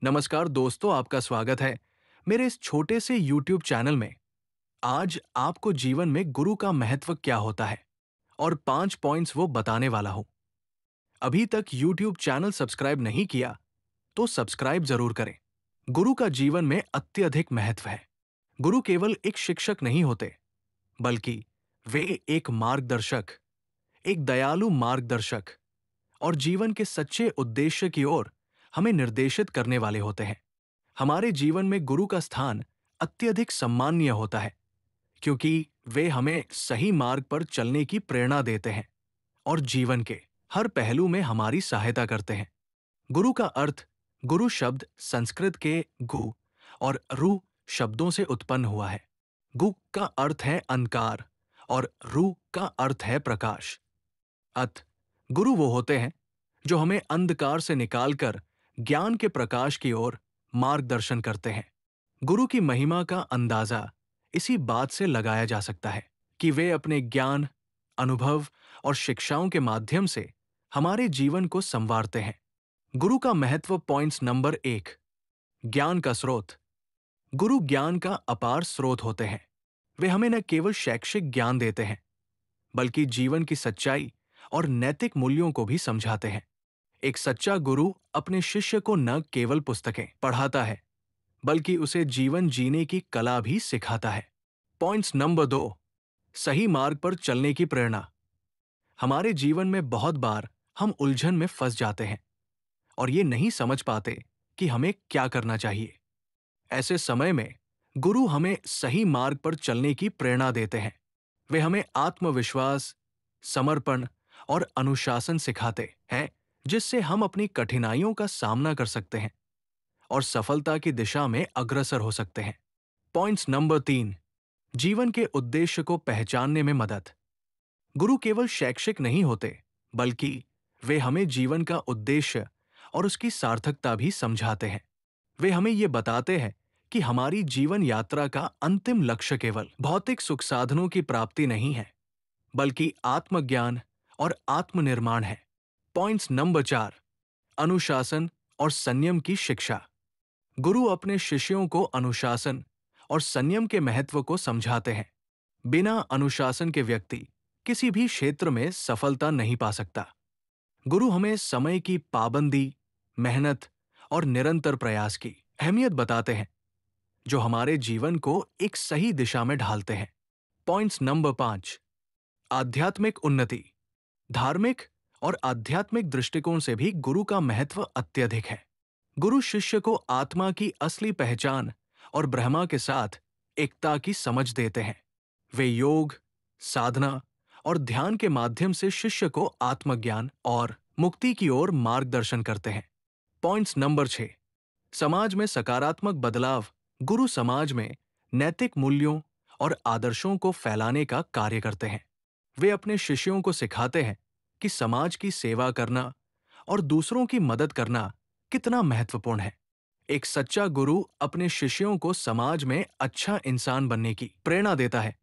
नमस्कार दोस्तों, आपका स्वागत है मेरे इस छोटे से YouTube चैनल में। आज आपको जीवन में गुरु का महत्व क्या होता है और 5 पॉइंट्स वो बताने वाला हूं। अभी तक YouTube चैनल सब्सक्राइब नहीं किया तो सब्सक्राइब जरूर करें। गुरु का जीवन में अत्यधिक महत्व है। गुरु केवल एक शिक्षक नहीं होते, बल्कि वे एक मार्गदर्शक, एक दयालु मार्गदर्शक और जीवन के सच्चे उद्देश्य की ओर हमें निर्देशित करने वाले होते हैं। हमारे जीवन में गुरु का स्थान अत्यधिक सम्माननीय होता है, क्योंकि वे हमें सही मार्ग पर चलने की प्रेरणा देते हैं और जीवन के हर पहलू में हमारी सहायता करते हैं। गुरु का अर्थ, गुरु शब्द संस्कृत के गु और रु शब्दों से उत्पन्न हुआ है। गु का अर्थ है अंधकार और रु का अर्थ है प्रकाश। गुरु वो होते हैं जो हमें अंधकार से निकालकर ज्ञान के प्रकाश की ओर मार्गदर्शन करते हैं। गुरु की महिमा का अंदाजा इसी बात से लगाया जा सकता है कि वे अपने ज्ञान, अनुभव और शिक्षाओं के माध्यम से हमारे जीवन को संवारते हैं। गुरु का महत्व पॉइंट्स नंबर 1, ज्ञान का स्रोत। गुरु ज्ञान का अपार स्रोत होते हैं। वे हमें न केवल शैक्षिक ज्ञान देते हैं, बल्कि जीवन की सच्चाई और नैतिक मूल्यों को भी समझाते हैं। एक सच्चा गुरु अपने शिष्य को न केवल पुस्तकें पढ़ाता है, बल्कि उसे जीवन जीने की कला भी सिखाता है। पॉइंट्स नंबर 2, सही मार्ग पर चलने की प्रेरणा। हमारे जीवन में बहुत बार हम उलझन में फंस जाते हैं और ये नहीं समझ पाते कि हमें क्या करना चाहिए। ऐसे समय में गुरु हमें सही मार्ग पर चलने की प्रेरणा देते हैं। वे हमें आत्मविश्वास, समर्पण और अनुशासन सिखाते हैं, जिससे हम अपनी कठिनाइयों का सामना कर सकते हैं और सफलता की दिशा में अग्रसर हो सकते हैं। पॉइंट्स नंबर 3, जीवन के उद्देश्य को पहचानने में मदद। गुरु केवल शैक्षिक नहीं होते, बल्कि वे हमें जीवन का उद्देश्य और उसकी सार्थकता भी समझाते हैं। वे हमें ये बताते हैं कि हमारी जीवन यात्रा का अंतिम लक्ष्य केवल भौतिक सुख साधनों की प्राप्ति नहीं है, बल्कि आत्मज्ञान और आत्मनिर्माण है। पॉइंट्स नंबर 4, अनुशासन और संयम की शिक्षा। गुरु अपने शिष्यों को अनुशासन और संयम के महत्व को समझाते हैं। बिना अनुशासन के व्यक्ति किसी भी क्षेत्र में सफलता नहीं पा सकता। गुरु हमें समय की पाबंदी, मेहनत और निरंतर प्रयास की अहमियत बताते हैं, जो हमारे जीवन को एक सही दिशा में ढालते हैं। पॉइंट्स नंबर 5, आध्यात्मिक उन्नति। धार्मिक और आध्यात्मिक दृष्टिकोण से भी गुरु का महत्व अत्यधिक है। गुरु शिष्य को आत्मा की असली पहचान और ब्रह्मा के साथ एकता की समझ देते हैं। वे योग, साधना और ध्यान के माध्यम से शिष्य को आत्मज्ञान और मुक्ति की ओर मार्गदर्शन करते हैं। पॉइंट्स नंबर 6, समाज में सकारात्मक बदलाव। गुरु समाज में नैतिक मूल्यों और आदर्शों को फैलाने का कार्य करते हैं। वे अपने शिष्यों को सिखाते हैं कि समाज की सेवा करना और दूसरों की मदद करना कितना महत्वपूर्ण है। एक सच्चा गुरु अपने शिष्यों को समाज में अच्छा इंसान बनने की प्रेरणा देता है।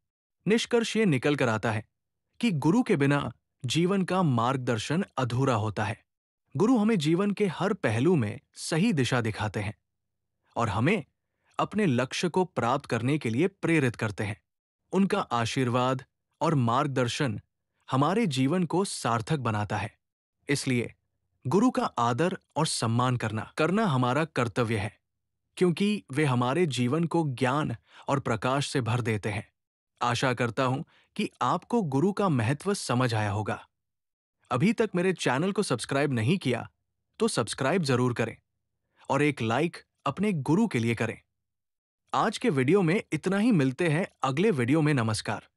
निष्कर्ष ये निकल कर आता है कि गुरु के बिना जीवन का मार्गदर्शन अधूरा होता है। गुरु हमें जीवन के हर पहलू में सही दिशा दिखाते हैं और हमें अपने लक्ष्य को प्राप्त करने के लिए प्रेरित करते हैं। उनका आशीर्वाद और मार्गदर्शन हमारे जीवन को सार्थक बनाता है। इसलिए गुरु का आदर और सम्मान करना हमारा कर्तव्य है, क्योंकि वे हमारे जीवन को ज्ञान और प्रकाश से भर देते हैं। आशा करता हूं कि आपको गुरु का महत्व समझ आया होगा। अभी तक मेरे चैनल को सब्सक्राइब नहीं किया तो सब्सक्राइब जरूर करें और एक लाइक अपने गुरु के लिए करें। आज के वीडियो में इतना ही। मिलते हैं अगले वीडियो में। नमस्कार।